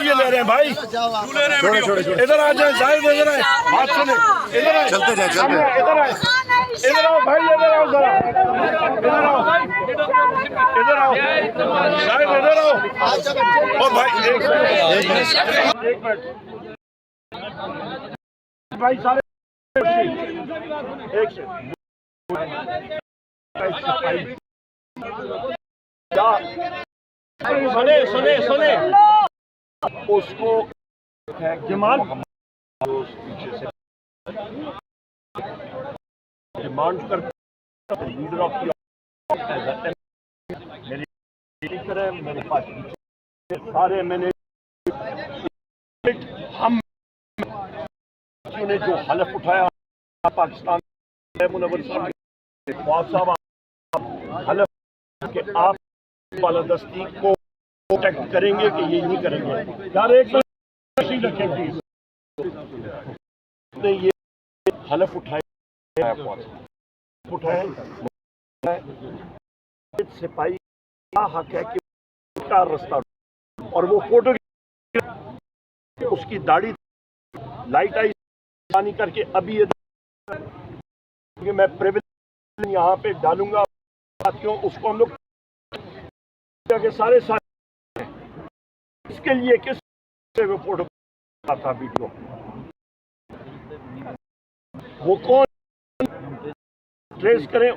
लिए ले रहे हैं भाई, इधर आ जाए साहिब, इधर आए, बात सुने, इधर आए, चलते जाए, इधर आए, इधर आओ भाई, इधर आओ जरा, इधर आओ, इधर आओ साहिब, इधर आओ। ओ भाई एक मिनट भाई, सारे एक सुने उसको जमाल पीछे से डिमांड कर लीडर ऑफ मेरी तरह मेरे पास सारे मैंने हम ने जो हलफ उठाया पाकिस्तान मुनव्वर साहब हलफ कि आप बालादस्ती को प्रोटेक्ट करेंगे कि ये नहीं करेंगे। यार एक रखें प्लीज, ने ये हलफ उठाया सिपाही का हक है कि उसका रास्ता, और वो फोटो उसकी दाढ़ी लाइट आई करके अभी मैं प्रिविलेज यहाँ पे डालूंगा साथियों, उसको हम लोग के सारे इसके लिए किस वो फोटो था वीडियो, वो कौन ट्रेस करें,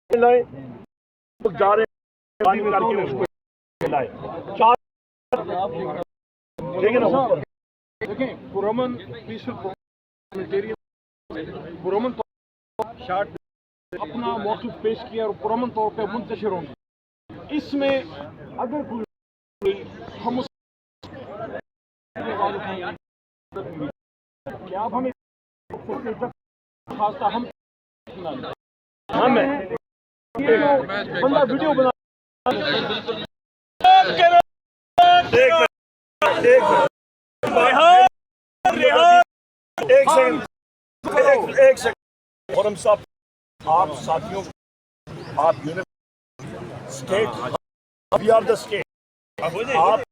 लाए जा रहे करके उसको लाए, चार ठीक है ना। देखें पुरमन पीसफुल पुरमन शार्ट अपना मौक़िफ़ पेश किया और पुरमन तौर पे मुंतशिर होंगे। इसमें अगर कोई हम क्या आप हमें खासा हम बंदा वीडियो बना एक सेकंड और हम सब आप साथियों, आप state, we are the state, आप